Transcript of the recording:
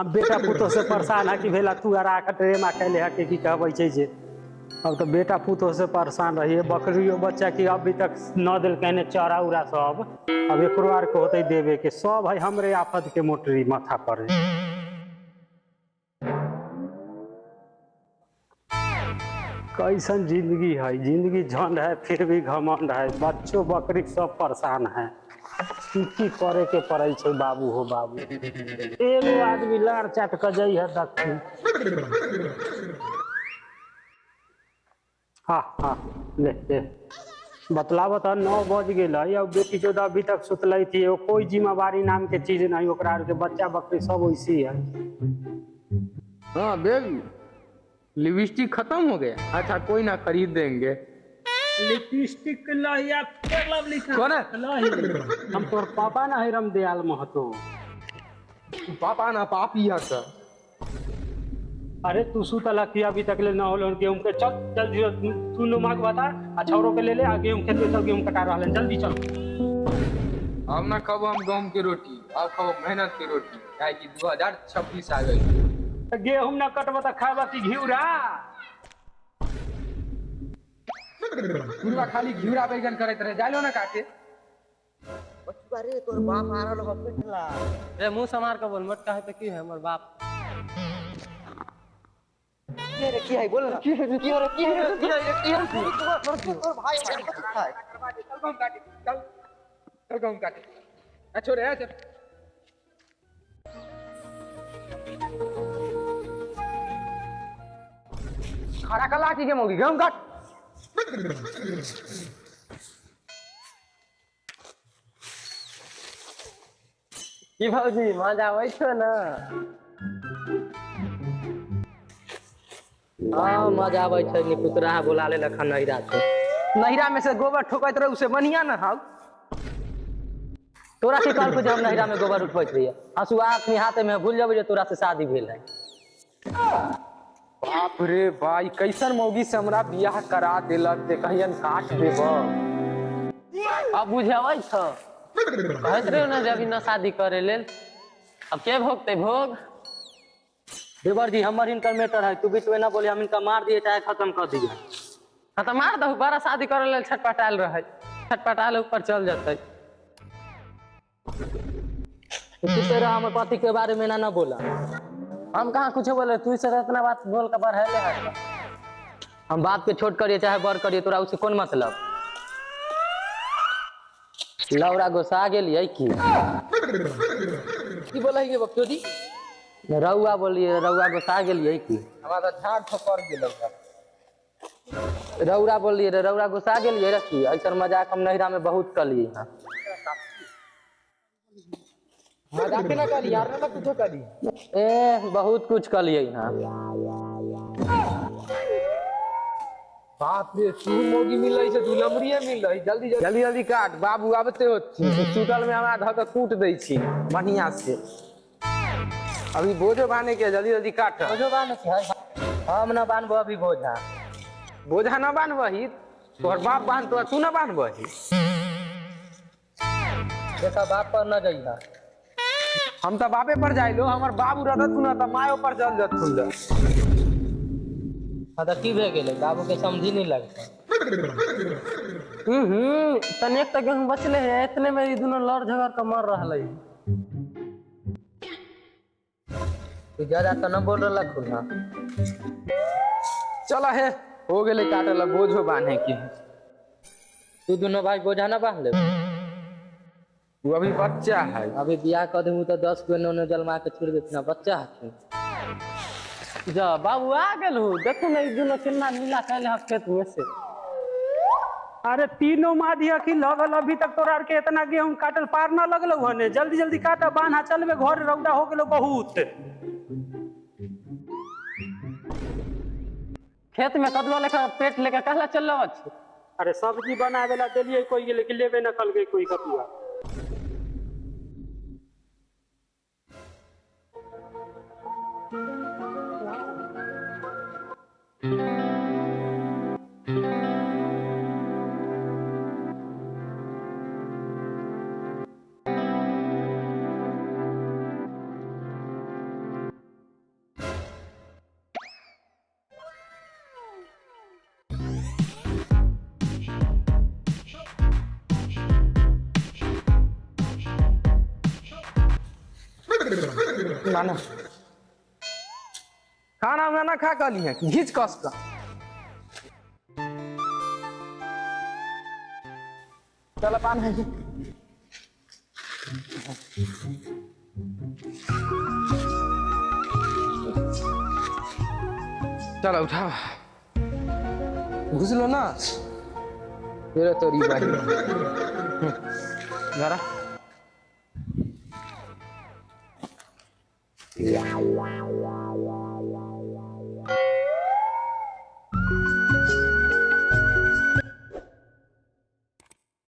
हम बेटा पुतोह से परेशान है कि भेला तू आरा के ट्रेमा कैले है कि कहबै छै जे अब तो बेटा पुतोह से परेशान रहिए बकरियों बच्चा की अभी तक न दिल कहने चारा उरा सब अब एक आर के होते देवे के सब है हमरे आफत के मोटरी माथा पर है। कैसन जिंदगी है, जिंदगी झंड है फिर भी घमंड है, बच्चों बकरी सब परेशान है। की करे के पड़े छै बाबू हो बाबू, एगो आदमी लाड़ चाट के जाइ है दक्षिण। हाँ हाँ ले ले बतला बता 9 बज गए अब बेटी जो अभी तक सुतल थी, कोई जिम्मेवारी नाम के चीज नहीं, ओकरा के बच्चा बकरी सब वैसी है। हाँ बेबी लिपस्टिक खत्म हो गया। अच्छा कोई ना खरीद देंगे। लिपस्टिक लहिया लवली कौन है? हम तोर पापा ना है रामदयाल महतो। पापा ना पापी है सर। अरे तू सुतला कि अभी तक ले ना होलो गेहूं के, चल जल्दी तू लो मांग बता आ छौरो के ले ले आ गेहूं खेत में सब गेहूं कटा रहल है, जल्दी चल। अब ना खाबो हम गहूम की रोटी, अब खाबो मेहनत की रोटी, काहे कि 2026 आ गई। गेहूं ना कटबा त खाबा कि घिउरा? पूरा खाली घिउरा बैगन करैत रहे, जाइलो ना काटे। बचुआ रे तोर बाप आ रहल हो पिटला रे मुंह समार के बोल, मत कहे तो की है हमर बाप। के रे की है बोल ना, की है रे की है की है की है तोर भाई है चल गहूम काटे, चल गहूम काटे। आ छोरे आ चल। खड़ा कला की के मोगी गहूम काट। की भौजी मजा आबै छौ ना? हाँ मजा आबै छै, नी पुतरा बुला ले लखन नहिरा से। नहिरा में से गोबर ठोकैत रहे उसे बढ़िया ना हाउ। तोरा की कहल को हम नहिरा में गोबर उठबैत रहिए, हसुआ अपनी हाथे में भूल जब जे तोरा से शादी भेल है। बाप रे भाई कैसन मौगी से हमरा बियाह करा देलक ते कहियन काट देब। अब बुझाबै छ कहत रहे ना जब ना शादी करे लेल, अब के भोगते भोग। देवर जी हमर इनकर मैटर है, तू बीच में ना बोले, हम इनका मार दिए चाहे खत्म कर दिए। हाँ तो मार दहु, बड़ा शादी करे लेल छटपटाल रहे, छटपटाल ऊपर चल जाते। तू तेरा हमर पति के बारे में ना बोला, हम कहाँ कुछ बोले, तू से इतना बात बोल कर बढ़े है। हम बात पे छोट करिए चाहे बड़ करिए, तोरा उससे कौन मतलब। लौरा गोसा गेलिए की बोला है बक्तोदी? रउआ बोलिए, रउआ गोसा गेलिए की? हमारा झाड़ ठोकर गेलक। रउरा बोलिए रे, रउरा गुस्सा गेलिए रखी, ऐसा मजाक हम नहिरा में बहुत कलिए हैं। मजाक ना करी यार, ना कुछ करी। बहुत कुछ कलिए हैं। बाप रे तू मोगी मिल रही से तू लमरिए मिल रही, जल्दी जल्दी जल्दी काट बाबू आबते होती। चुटल में हमरा धक कूट दै छी बढ़िया से। अभी बोझो बांधे के, जल्दी जल्दी काट। बोझो बांधे के है? हम ना बांधबो अभी बोझा। बोझा ना बांधबही, तोहर बाप बांधतो, तू ना बांधबही। देखा बाप पर न जाइहा। हम तो बापे पर जाइलो, हमर बाबू रहत ना तो मायो पर चल जत। हाँ तो की भे गेले, बाबू के समझी नहीं लगता। तनिक तक गेहूं बचले है, इतने में ये दोनों लड़ झगड़ के मर रहा है। तू ज्यादा तो न बोल रहा खुद ना। चला है हो गेले काटल, बोझो बांधे की। तू दोनों भाई बोझा ना बांध ले। वो अभी बच्चा है, अभी बियाह कर दूँ तो 10 गो नौने जलमा के छोड़ देती ना, बच्चा है। जा बाबू आ गेल हो, देखो ना एक दोनों चिन्ना नीला कैले हैं खेत में से। अरे तीनों माधिया की लगल अभी तक तोरा के इतना गेहूं काटल पार ना लगल हने, जल्दी जल्दी काटा बांधा चलबे घर, रौदा हो गेलो बहुत। खेत में कदवा लेकर पेट लेकर कहला चल रहा है। अरे सब्जी बनावे ला देलिए कोई गेले कि लेबे न कल गई कोई कपुआ। ना खाना में ना खा कली है घीच कस का चल पान है चलो उठा घुस लो ना तेरा तोरी भाई जरा